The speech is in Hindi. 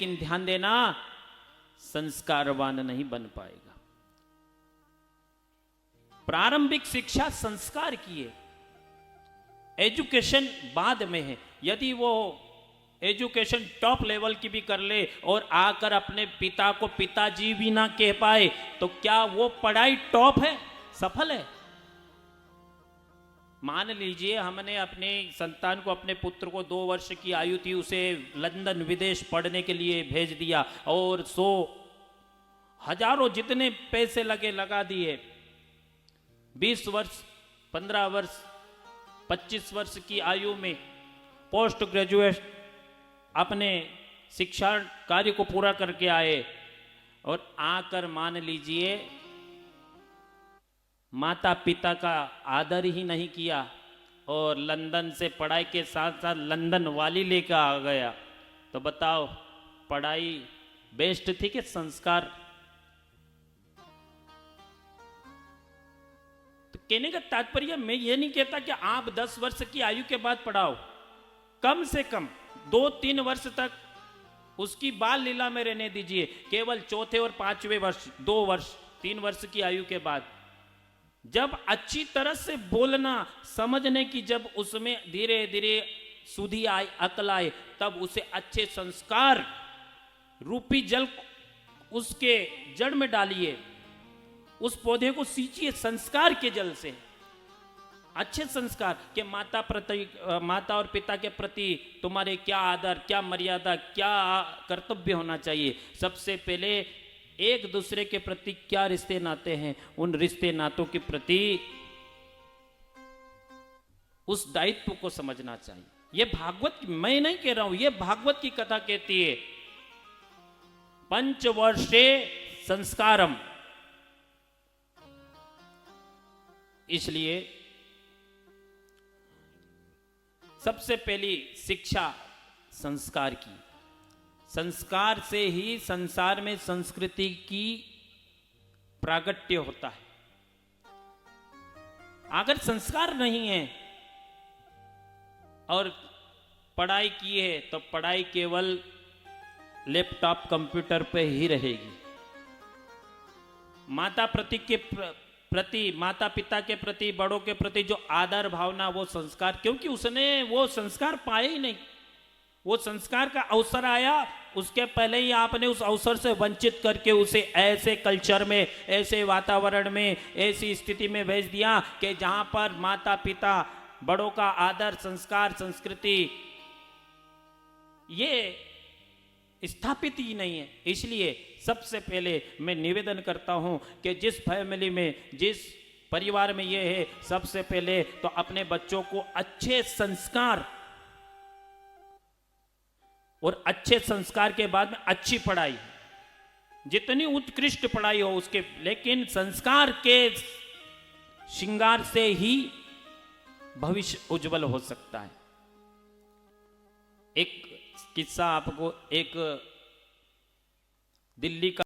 लेकिन ध्यान देना, संस्कारवान नहीं बन पाएगा। प्रारंभिक शिक्षा संस्कार की है, एजुकेशन बाद में है। यदि वो एजुकेशन टॉप लेवल की भी कर ले और आकर अपने पिता को पिताजी भी ना कह पाए, तो क्या वो पढ़ाई टॉप है, सफल है? मान लीजिए हमने अपने संतान को, अपने पुत्र को 2 वर्ष की आयु थी, उसे लंदन विदेश पढ़ने के लिए भेज दिया और 100 हजारों जितने पैसे लगे लगा दिए। 20 वर्ष, 15 वर्ष, 25 वर्ष की आयु में पोस्ट ग्रेजुएट अपने शिक्षा कार्य को पूरा करके आए और आकर मान लीजिए माता पिता का आदर ही नहीं किया और लंदन से पढ़ाई के साथ साथ लंदन वाली लेकर आ गया, तो बताओ पढ़ाई बेस्ट थी कि संस्कार? तो कहने का तात्पर्य मैं ये नहीं कहता कि आप 10 वर्ष की आयु के बाद पढ़ाओ, कम से कम 2-3 वर्ष तक उसकी बाल लीला में रहने दीजिए। केवल 4थे और 5वें वर्ष, 2 वर्ष, 3 वर्ष की आयु के बाद जब अच्छी तरह से बोलना समझने की, जब उसमें धीरे धीरे सुधी आए, अकल आए, तब उसे अच्छे संस्कार रूपी जल उसके जड़ में डालिए, उस पौधे को सींचिए संस्कार के जल से। अच्छे संस्कार के माता और पिता के प्रति तुम्हारे क्या आदर, क्या मर्यादा, क्या कर्तव्य होना चाहिए। सबसे पहले एक दूसरे के प्रति क्या रिश्ते नाते हैं, उन रिश्ते नातों के प्रति उस दायित्व को समझना चाहिए। यह भागवत, मैं नहीं कह रहा हूं, यह भागवत की कथा कहती है। पंचवर्षे संस्कारम। इसलिए सबसे पहली शिक्षा संस्कार की। संस्कार से ही संसार में संस्कृति की प्रागट्य होता है। अगर संस्कार नहीं है और पढ़ाई की है तो पढ़ाई केवल लैपटॉप कंप्यूटर पे ही रहेगी। माता पिता के प्रति, बड़ों के प्रति जो आदर भावना, वो संस्कार, क्योंकि उसने वो संस्कार पाए ही नहीं। वो संस्कार का अवसर आया, उसके पहले ही आपने उस अवसर से वंचित करके उसे ऐसे कल्चर में, ऐसे वातावरण में, ऐसी स्थिति में भेज दिया कि जहां पर माता पिता, बड़ों का आदर, संस्कार, संस्कृति ये स्थापित ही नहीं है। इसलिए सबसे पहले मैं निवेदन करता हूं कि जिस फैमिली में, जिस परिवार में ये है, सबसे पहले तो अपने बच्चों को अच्छे संस्कार, और अच्छे संस्कार के बाद में अच्छी पढ़ाई, जितनी उत्कृष्ट पढ़ाई हो उसके, लेकिन संस्कार के श्रृंगार से ही भविष्य उज्जवल हो सकता है। एक किस्सा आपको, एक दिल्ली का